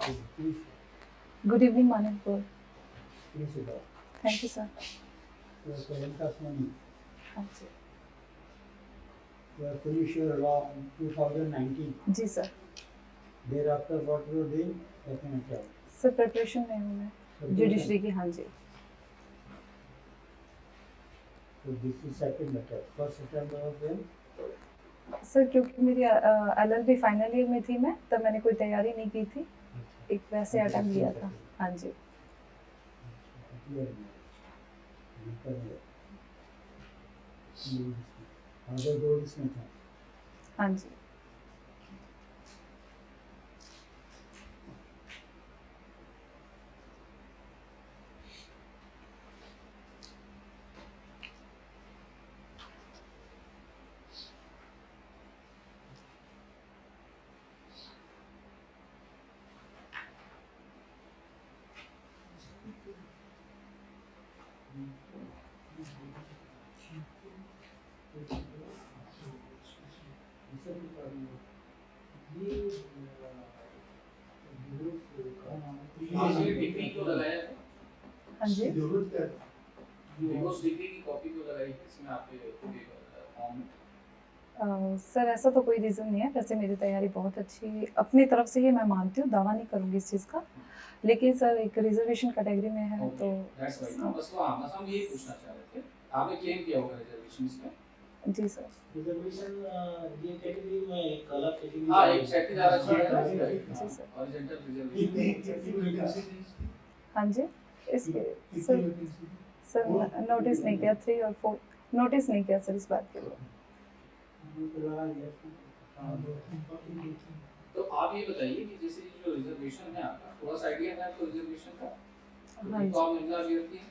Please, Good evening, Manipur. please sit down. Thank you, sir. You are Priyanka Swami. हाँ जी You have finished your law in 2019. जी sir. Thereafter, what you are doing? Definitely job. Sir preparation में हूँ मैं judiciary की. हाँ जी. So this is second attempt. First attempt was when? Sir क्योंकि मेरी LLB फाइनल ईयर में थी मैं, तब मैंने कोई तैयारी नहीं की थी, एक वैसे अटेम्प्ट लिया था. हाँ जी. अगर दो इसमें था. हाँ जी. आपने डिग्री क्यों लगाया है? हाँ जी. जरूरत क्या है? डिवोर्स डिग्री की कॉपी क्यों लगाई है इसमें आपके फॉर्म में? सर ऐसा तो कोई रीज़न नहीं है. वैसे मेरी तैयारी बहुत अच्छी अपनी तरफ से ही मैं मानती हूँ, दावा नहीं करूँगी इस चीज़ का, लेकिन सर एक रिजर्वेशन कैटेगरी में है तो दैट्स वाइट ना. बस हम यही पूछना चाह रहे थे. आपने क्लेम किया होगा रिजर्वेशन इसमें? जी सर. रिजर्वेशन ये कैटेगरी में एक अलग कैटेगरी. हाँ, एक क्षैतिज आरक्षण है. जी सर. Horizontal reservation. हाँ जी. इसके सर नोटिस नहीं किया 3 और 4 नोटिस नहीं किया सर इस बात के लिए. तो आप ये बताइए कि जैसे जो रिजर्वेशन है आपका, थोड़ा सा आइडिया है आपको रिजर्वेशन का? हाँ जी. तो आप महिला अभ्यर्थी हैं.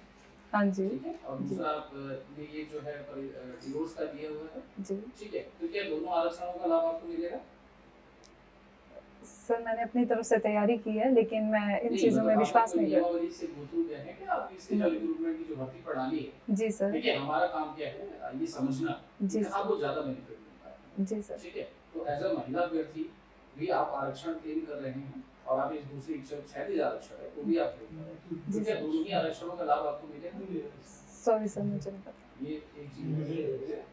हाँ जी. ठीक है. और दूसरा आप ये जो है डिवोर्स का दिया हुआ है. जी. ठीक है. तो क्या दोनों आरक्षणों का लाभ आपको मिलेगा? सर मैंने अपनी तरफ से तैयारी की है, लेकिन मैं इन चीज़ों में विश्वास नहीं करती. नियमावली से गो थ्रू किया है कि आप इसके जो रिक्रूटमेंट की जो भर्ती प्रणाली है. जी सर. ठीक है. हमारा काम क्या है ये समझना जी कि आपको ज्यादा बेनिफिट मिलता है. जी सर. ठीक है. तो एज अ महिला अभ्यर्थी भी आप आरक्षण क्लेम कर रहे हैं और आप इस दूसरी क्षैतिज आरक्षण है वो भी आप क्लेम कर रहे हैं. जी ठीक है. सर. दोनों ही आरक्षणों का लाभ आपको मिलेगा. सॉरी सर मुझे नहीं पता. ये एक चीज है.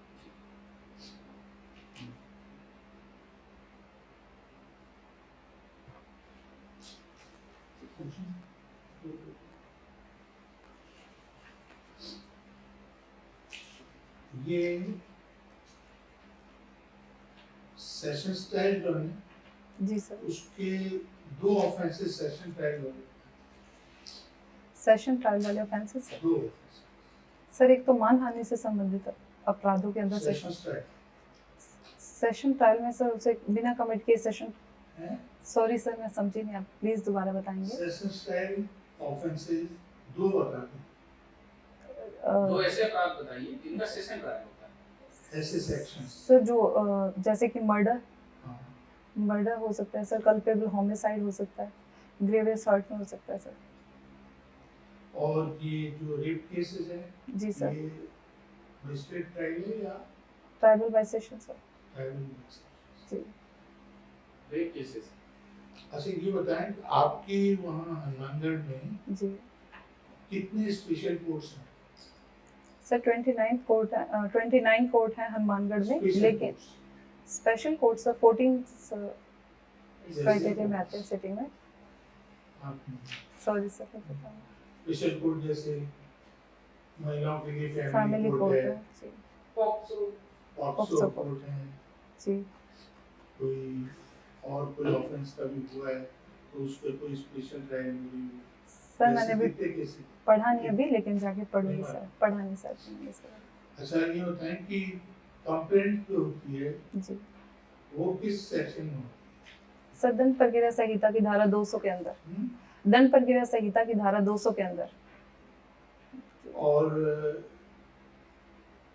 ये सेशन स्टाइल जो है जी सर. उसके 2 ऑफेंसेस सेशन ट्रायल हो गए. सेशन ट्रायल वाले ऑफेंसेस 2 सर, एक तो मानहानि से संबंधित अपराधों के अंदर सेशन स्टाइल सेशन ट्रायल में सर उसे बिना कमिट किए सेशन. है. सॉरी सर मैं समझी नहीं, आप प्लीज दोबारा बताएंगे. सेशन स्टाइल ऑफेंसेस 2 बताते हैं. तो ऐसे अपराध बताइए जिनका सेशन ट्रायल होता है. ऐसे सेक्शंस. सर जो जैसे कि मर्डर हाँ. हो सकता है सर, कल्पेबल होमिसाइड हो सकता है, ग्रेवियस हर्ट में हो सकता है सर. और ये जो रेप केसेस हैं जी सर. ये मजिस्ट्रेट ट्रायल है या triable by session sir. Triable? जी. Rape cases. अच्छा ये बताएं कि आपके वहाँ हनुमानगढ़ में जी कितने स्पेशल कोर्ट्स हैं? सर 29 कोर्ट है, 29 कोर्ट है हनुमानगढ़ में, Special लेकिन courts. स्पेशल कोर्ट सर 14 जैसे क्राइटेरिया में आते हैं सिटिंग में. आप सॉरी सर मैं बताऊँ. स्पेशल कोर्ट जैसे महिलाओं के लिए फैमिली फैमिली कोर्ट कोर्ट है. है, जी. पॉक्सो. पॉक्सो पॉक्सो कोर्ट है, जी. कोई और कोई ऑफेंस का भी हुआ है तो उस पर कोई स्पेशल ट्रायल हो रही है. सर मैंने भी कितने केसेस? पढ़ा नहीं अभी, लेकिन जाके पढ़ूंगी नहीं सर. पढ़ा नहीं सर मैंने इसके बारे अच्छा ये बताएं कि कंप्लेंट जो होती है में. जी वो किस सेक्शन में होती सर, दंड प्रक्रिया संहिता की धारा 200 के अंदर. है? दंड प्रक्रिया संहिता की धारा 200 के अंदर. और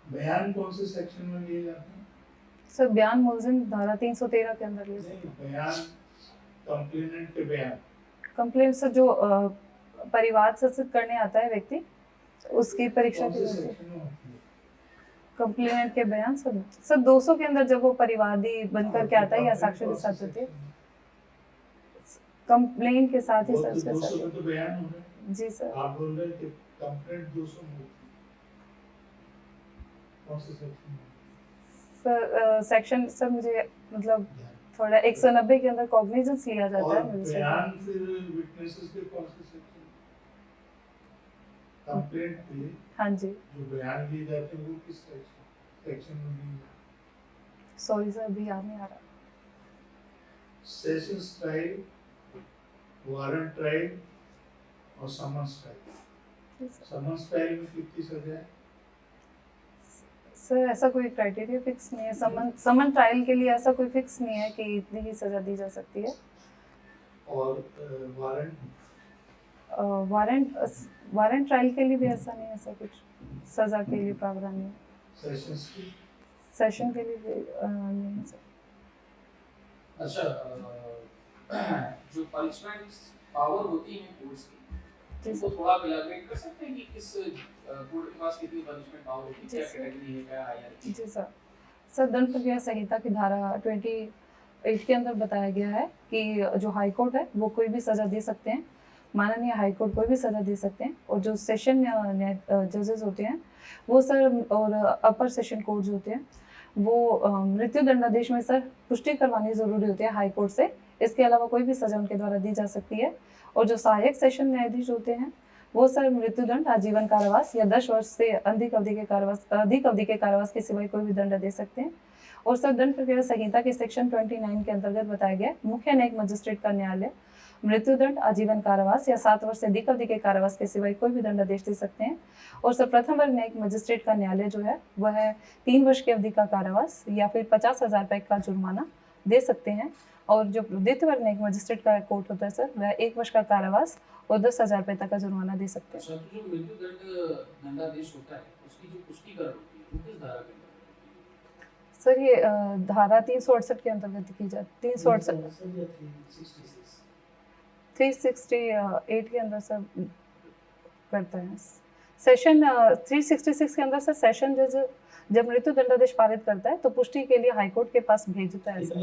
बयान कौन से सेक्शन में लिए जाते हैं? सर बयान मुलजिम धारा 313 के अंदर लिए. नहीं, बयान कंप्लेनेंट के बयान. कंप्लेंट सर जो परिवाद सत्सित करने आता है व्यक्ति, उसकी परीक्षा कौन की से जाती है. सेक्शन में होती है? कंप्लेंट के बयान सर 200 के अंदर जब वो परिवादी बनकर के आता है या साक्ष्य के साथ होती है. कंप्लेंट के साथ ही वो सर तो उसके 200 साथ। में तो बयान हो रहा है, जी सर। आप बोल रहे हैं कि कंप्लेंट 200 में कौन सा सेक्शन सर सेक्शन सर मुझे मतलब थोड़ा 190 के अंदर कॉग्निजेंस लिया जाता और है मुझे बयान फिर विटनेसेस के कौन से सेक्शन कंप्लेंट पे हाँ जी जो बयान लिए जाते हैं वो किस सेक्शन में लिए जाते सॉरी सर अभी याद नहीं आ रहा। हैं? सेशंस ट्रायल, वारंट ट्रायल और समन्स ट्रायल। समन्स ट्रायल में कितनी सजा है? सर ऐसा कोई क्राइटेरिया फिक्स नहीं है, समन ट्रायल के लिए ऐसा कोई फिक्स नहीं है कि इतनी ही सज़ा दी जा सकती है। और वारंट वारंट वारंट ट्रायल के लिए भी ऐसा नहीं है, ऐसा कुछ सज़ा के लिए प्रावधान नहीं है। सेशंस की सेशन के लिए भी नहीं है सर। अच्छा जो पनिशमेंट पावर होती है कोर्ट्स की, जी इसको सर। थोड़ा इलैबोरेट कर सकते हैं कि किस कोर्ट के पास कितनी पनिशमेंट पावर होती है, जी क्या सर। कैटेगरी है, क्या हायरार्की है? जी सर। सर दंड प्रक्रिया संहिता की धारा 28 के अंदर बताया गया है कि जो हाई कोर्ट है वो कोई भी सज़ा दे सकते हैं, माननीय हाई कोर्ट कोई भी सज़ा दे सकते हैं। और जो सेशन जजेस होते हैं वो सर और अपर सेशन कोर्ट जो होते हैं वो मृत्यु दंडादेश में सर पुष्टि करवानी ज़रूरी होती है हाई कोर्ट से। इसके अलावा कोई भी सज़ा उनके द्वारा दी जा सकती है। और जो सहायक सेशन न्यायाधीश होते हैं वो सर मृत्युदंड, आजीवन कारावास या 10 वर्ष से अधिक अवधि के कारावास के सिवाय कोई भी दंड दे सकते हैं। और सर दंड प्रक्रिया संहिता के सेक्शन 29 के अंतर्गत बताया गया मुख्य न्यायिक मजिस्ट्रेट का न्यायालय मृत्युदंड, आजीवन कारावास या 7 वर्ष से अधिक अवधि के कारावास के सिवाय कोई भी दंडादेश दे सकते हैं। और सर प्रथम वर्ग न्यायिक मजिस्ट्रेट का न्यायालय जो है वह 3 वर्ष की अवधि का कारावास या फिर 50,000 रुपये का जुर्माना दे सकते हैं। और जो द्वितीय वर्ग न्यायिक मजिस्ट्रेट का कोर्ट होता है सर वह 1 वर्ष का कारावास और 10,000 रुपये तक का जुर्माना दे सकते हैं। अच्छा, तो जो मृत्यु दंडादेश होता है उसकी जो पुष्टिकरण होती है वो किस धारा के अंदर होती है? सर ये धारा 368 के अंतर्गत की जाती है। 368 के अंदर सर करता है। सेशन 366 के अंदर सर सेशन जज जब मृत्यु दंडादेश पारित करता है तो पुष्टि के लिए हाईकोर्ट के पास भेजता है सर।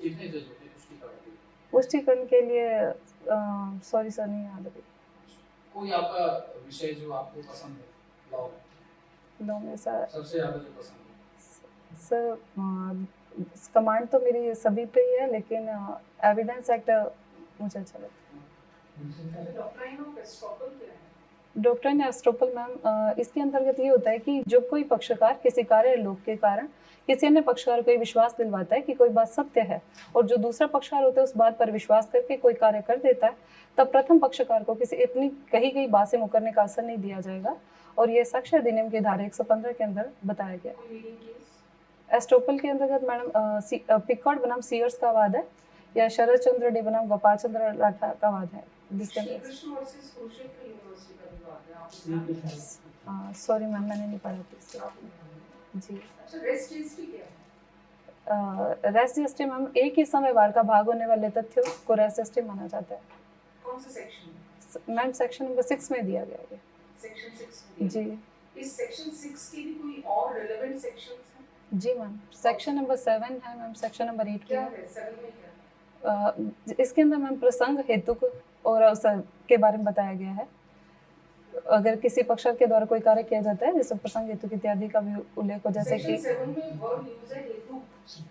कितने जज होते हैं पुष्टिकरण के लिए? पुष्टिकरण के लिए सॉरी सर नहीं याद अभी। कोई आपका विषय जो आपको पसंद है लॉ में, लॉ में सर सबसे ज्यादा जो पसंद है? सर कमांड तो मेरी सभी पे ही है लेकिन एविडेंस एक्ट मुझे अच्छा लगता है। डॉक्ट्राइन एस्ट्रोपल मैम इसके अंतर्गत ये होता है कि जब कोई पक्षकार किसी कार्य लोक के कारण किसी अन्य पक्षकार को ये विश्वास दिलवाता है कि कोई बात सत्य है और जो दूसरा पक्षकार होता है उस बात पर विश्वास करके कोई कार्य कर देता है, तब प्रथम पक्षकार को किसी अपनी कही गई बात से मुकरने का अवसर नहीं दिया जाएगा। और ये साक्ष्य अधिनियम की धारा 115 के अंदर बताया गया। एस्ट्रोपल के अंतर्गत मैडम पिकॉट बनाम सीयर्स का वाद है या शरद चंद्र डे बनाम गोपाल चंद्र राठा का वाद है जिसके अंदर सॉरी मैम मैंने नहीं पढ़ा था जी। रेस्ट जस्टिस मैम एक ही समय वार का भाग होने वाले तथ्यों को रेस्ट जस्टिस माना जाता है। कौन सा सेक्शन? मैम सेक्शन नंबर 6 में दिया गया है। सेक्शन 6 जी। इस सेक्शन 6 के भी कोई और रिलेवेंट सेक्शंस हैं? जी मैम सेक्शन नंबर 7 है मैम, सेक्शन नंबर 8 क्या है। है 7 में क्या? इसके अंदर मैम प्रसंग हेतु और अवसर के बारे में बताया गया है। अगर किसी पक्षकार के द्वारा कोई कार्य किया जाता है जैसे प्रसंग हेतु इत्यादि का भी उल्लेख हो जैसे कि सेक्शन 7 में वर्ड यूज है हेतु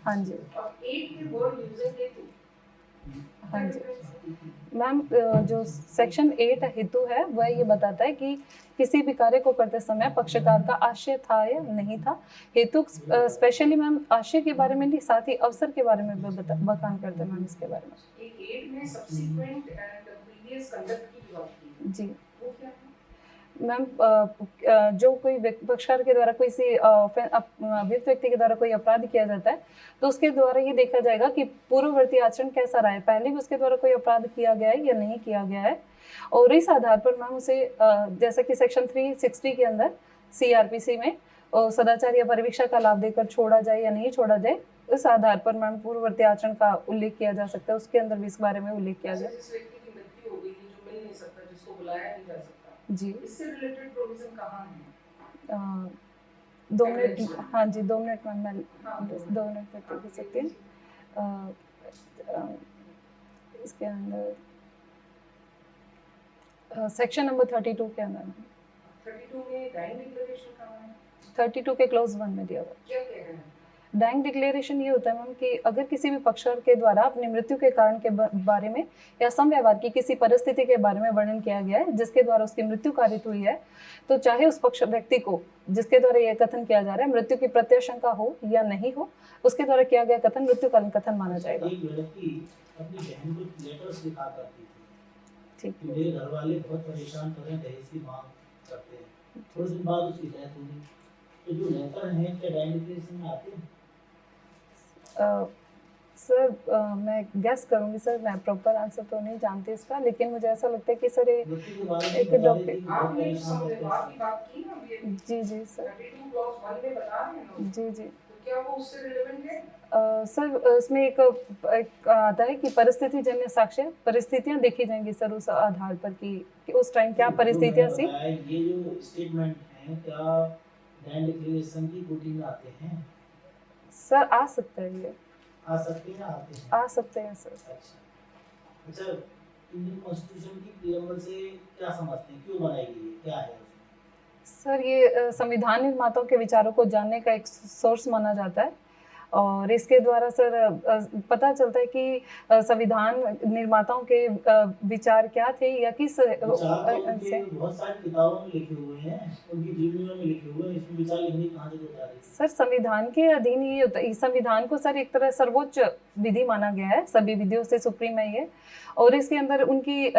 हाँ जी और 8 में वर्ड यूज है हेतु। हाँ जी मैम जो सेक्शन 8 हेतु है वह ये बताता है कि किसी भी कार्य को करते समय पक्षकार का आशय था या नहीं था। हेतु स्पेशली मैम आशय के बारे में नहीं साथ ही अवसर के बारे में भी बखान करते हैं मैम इसके बारे में। एक 8 में सब्सीक्वेंट एंड प्रीवियस कंडक्ट की बात की जी वो क्या है? मैम जो कोई पक्षकार के द्वारा किसी अभियुक्त व्यक्ति के द्वारा कोई अपराध किया जाता है तो उसके द्वारा ये देखा जाएगा कि पूर्ववर्ती आचरण कैसा रहा है, पहले भी उसके द्वारा कोई अपराध किया गया है या नहीं किया गया है। और इस आधार पर मैम उसे जैसे कि सेक्शन 360 के अंदर CRPC में सदाचार या परिवीक्षा का लाभ देकर छोड़ा जाए या नहीं छोड़ा जाए, इस आधार पर मैम पूर्ववर्ती आचरण का उल्लेख किया जा सकता है। उसके अंदर भी इस बारे में उल्लेख किया गया। जिस व्यक्ति की मृत्यु हो गई थी जो मिल नहीं सकता, जिसको बुलाया नहीं जा सकता, जी इससे रिलेटेड प्रोविजन कहाँ है? 2 मिनट हाँ जी 2 मिनट मैम मैं हाँ, 2 मिनट तक दे सकती हूँ। इसके अंदर सेक्शन नंबर 32 के अंदर मैम, 32 में डाइंग डिक्लेरेशन कहाँ है? 32 के क्लोज 1 में दिया हुआ है। क्या कह रहे हैं? डाइंग डिक्लेरेशन ये होता है मैम कि अगर किसी भी पक्षकार के द्वारा अपनी मृत्यु के कारण के बारे में या समव्यवहार की किसी परिस्थिति के बारे में वर्णन किया गया है जिसके द्वारा उसकी मृत्यु कारित हुई है, तो चाहे उस पक्ष व्यक्ति को जिसके द्वारा यह कथन किया जा रहा है मृत्यु की प्रत्याशंका हो या नहीं हो, उसके द्वारा किया गया कथन मृत्युकालीन कथन माना जाएगा। एक लड़की अपनी बहन को लेटर्स लिखा करती थी ठीक कि मेरे घर वाले बहुत परेशान कर रहे हैं, दहेज की मांग करते हैं। थोड़े दिन बाद उसकी डेथ हो गई। तो जो लेटर हैं क्या डाइंग डिक्लेरेशन में आते हैं? सर मैं गेस करूंगी सर, मैं प्रॉपर आंसर तो नहीं जानती इसका, लेकिन मुझे ऐसा लगता है कि सर ये मृत्यु के बारे में एक बता रही डॉक्टर- थी कि बहुत आपने परेशान करते समझदार की हैं। बात की ना अभी, जी सर 32 क्लॉज 1 में बता रहे हैं लोग, जी जी तो क्या वो उससे रिलेवेंट है? सर इसमें एक आता है कि परिस्थिति जन्य साक्ष्य, परिस्थितियां देखी जाएंगी सर उस आधार पर कि उस टाइम क्या परिस्थितियां जो थी। मैंने बताया, ये जो स्टेटमेंट हैं क्या डाइंग डिक्लेरेशन की कोटि में आते हैं? सर आ सकता है, ये आ सकते हैं, आते हैं। आ सकते हैं सर। अच्छा, इंडियन कॉन्स्टिट्यूशन की प्रीएम्बल से क्या समझते हैं, क्यों बनाई गई है, क्या है उसमें? सर ये संविधान निर्माताओं के विचारों को जानने का एक सोर्स माना जाता है, और इसके द्वारा सर पता चलता है कि संविधान निर्माताओं के विचार क्या थे या किस विचार तो उनके से। बहुत सारी किताबों में लिखे हुए हैं, उनकी जीवनियों में लिखे हुए हैं, इसमें विचार लिखने की कहाँ जरूरत आ रही है? सर संविधान के अधीन ये होता है, इस संविधान को सर एक तरह सर्वोच्च विधि माना गया है, सभी विधियों से सुप्रीम है ये, और इसके अंदर उनकी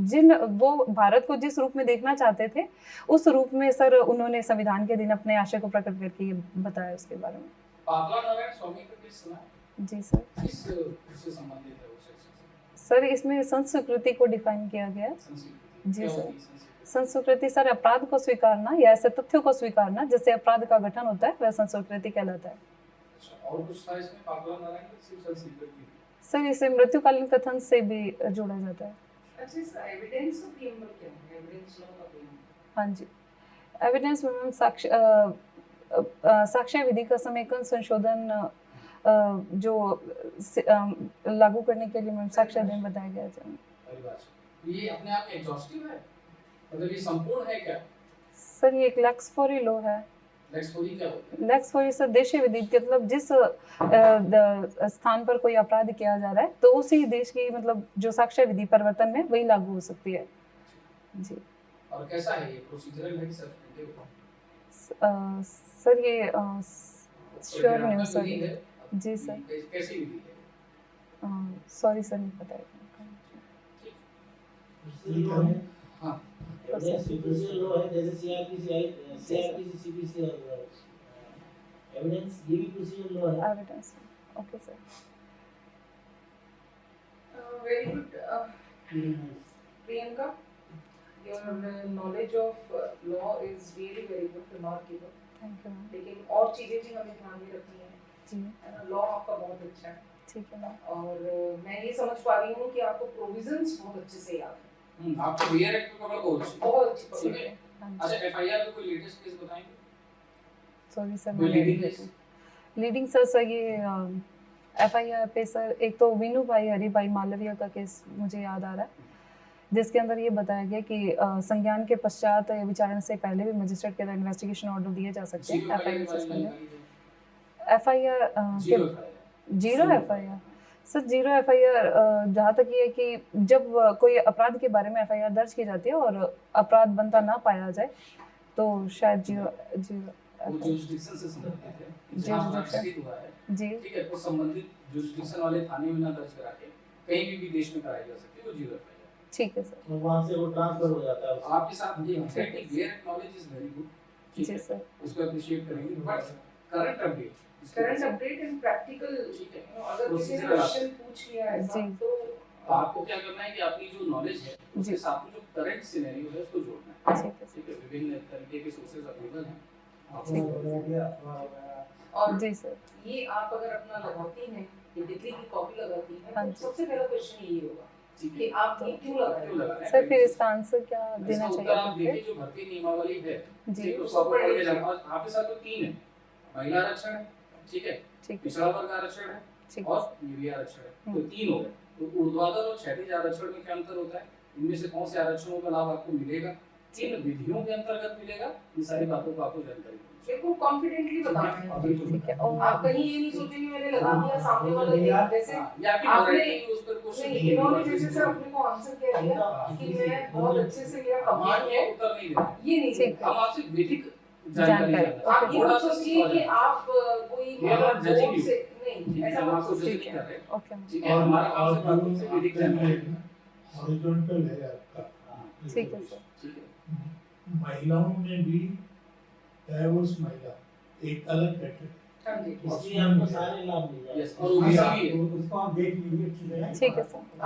जिन वो भारत को जिस रूप में देखना चाहते थे उस रूप में सर उन्होंने संविधान के दिन अपने आशय को प्रकट करके ये बताया उसके बारे में। पागला नारायण स्वामी का केस सुना है? जी सर। किस उससे संबंधित है वो सेक्शन? सर इसमें संस्कृति को डिफाइन किया गया है। संस्कृति जी क्या सर। होती है संस्कृति? संस्कृति सर अपराध को स्वीकारना या ऐसे तथ्यों को स्वीकारना जिससे अपराध का गठन होता है, वह संस्कृति कहलाता है। अच्छा, और कुछ था इसमें पागला नारायण में? सिर्फ संस्कृति? सर इसे मृत्युकालीन कथन से भी जोड़ा जाता है। अच्छा, इसका एविडेंस ऑफ प्रीएम्बल क्या है? एविडेंस लॉ का प्रीएम्बल। हाँ जी, एविडेंस में साक्ष्य विधि का समेकन संशोधन जो लागू करने के लिए मैम साक्ष्य अध्ययन बताया गया है। परिभाषा ये अपने आप एग्जॉस्टिव है, मतलब ये संपूर्ण है क्या? सर ये एक लेक्स फॉरी लॉ है। लेक्स फॉरी क्या होता है? लेक्स फॉरी सर देशीय विधि, मतलब जिस स्थान पर कोई अपराध किया जा रहा है तो उसी देश की मतलब जो साक्ष्य विधि परिवर्तन में वही लागू हो सकती है। जी। और कैसा है ये, प्रोसीजरल है कि सब्सटेंटिव? सर ये श्योर नहीं हूँ सर। विधि है? जी सर। कैसी विधि है? सॉरी सर, नहीं पता है। दूसरी लॉ है, हाँ, एविडेंस प्रोसीजर लॉ है, जैसे सीआरपीसी सीपीसी और एविडेंस, ये भी प्रोसीजर लॉ है। Evidence, okay sir. Very good, Priyanka. Your knowledge of law is really very good, remarkable. Thank you ma'am. लेकिन और चीजें भी हमें ध्यान में रखनी है, जी है ना? लॉ आपका बहुत अच्छा है, ठीक है मैम। और मैं ये समझ पा रही हूँ कि आपको प्रोविजंस बहुत अच्छे से याद है, आपको वीआर एक्ट में पकड़ बहुत अच्छी बहुत अच्छी ठीक पकड़ है। है। हाँ जी। अच्छा, एफआईआर में कोई लेटेस्ट केस बताएंगे? सॉरी सर, कोई मैं लीडिंग केस? लीडिंग सर ये एफआईआर पे सर एक तो वीनू भाई हरी भाई मालविया का केस मुझे याद आ रहा है, जिसके अंदर ये बताया गया कि संज्ञान के पश्चात या विचारण से पहले भी मजिस्ट्रेट के द्वारा इन्वेस्टिगेशन ऑर्डर दिए जा सकते हैं। FIR suspend, FIR zero FIR sir, zero FIR जहाँ तक ये है कि जब कोई अपराध के बारे में एफआईआर दर्ज की जाती है और अपराध बनता ना पाया जाए तो शायद जीरो वो जुरिसडिक्शन से संबंधित है, जहाँ जुरिसडिक्शन। अपराध हुआ है, जी ठीक है, उस संबंधित जुरिसडिक्शन वाले थाने में ना दर्ज करा के कहीं भी देश में कराई जा सकती है, वो जीरो एफआईआर। ठीक है सर। और वहाँ से वो ट्रांसफर हो जाता है। आपके साथ ये exactly VR knowledge is very good, ठीक जी है, सर। उसको अप्रिशिएट करेंगे, but current update current update and practical, ठीक है, अगर किसी ने Procedural क्वेश्चन पूछ लिया ऐसा जी। तो आपको क्या करना है कि अपनी जो नॉलेज है उसके साथ में जो करंट सिनेरियो है उसको जोड़ना है, ठीक है ठीक है, विभिन्न तरीके के सोर्सेज अवेलेबल हैं। और जी सर। ये आप अगर अपना लगाती हैं, ये डिग्री की कॉपी लगाती हैं, हाँ तो जी। सबसे पहला क्वेश्चन यही होगा ठीक कि है, आप ये क्यों लगा रहे क्यों हो? लगा रहे हैं? सर फिर इसका आंसर क्या देना इसका उत्तर आप चाहिए? देखिए, जो भर्ती नियमावली है, जी ठीक है, उसको आपको पढ़ के जाना। और आपके साथ तो 3 है, महिला आरक्षण है, ठीक है, ठीक है पिछड़ा वर्ग आरक्षण है ठीक है और यूरिया आरक्षण है, तो 3 हो गए। तो ऊर्ध्वाधर और क्षैतिज आरक्षण में क्या अंतर होता है, इनमें से कौन से आरक्षणों का लाभ आपको मिलेगा, किन विधियों के अंतर्गत मिलेगा, इन सारी बातों को आपको जानकारी होनी बिल्कुल कॉन्फिडेंटली बताना है। चाहिए। ठीक है। और आप कहीं ये नहीं सोचेंगे मैंने लगा दिया सामने वाला देख जैसे हाँ, या कि आपने- वैरायटी उस पर क्वेश्चन नहीं इन्होंने जैसे सर अपने को आंसर किया दिया कि मैं बहुत अच्छे से मेरा कमांड है, उत्तर नहीं देना, ये नहीं ठीक देता। हम आपसे विधिक जानकारी जानकारी। जानना आप ये थोड़ा मत सा सोचिए कि आप कोई We are not judging board you. से नहीं ऐसा हम मत आपको सोचिए। जज नहीं कर रहे, ओके मैम, ठीक है, हमारा काम से बातों से विधिक जानकारी लेना। हॉरिजॉन्टल है आपका। ठीक है सर। ठीक है, महिलाओं में भी डाइवोर्स महिला एक अलग कैटेगरी, हाँ जी। इसलिए आपको सारे लाभ मिल जाएंगे। यस, और ओबीसी भी है। उसको आप देख लीजिए अच्छी तरह। ठीक है सर।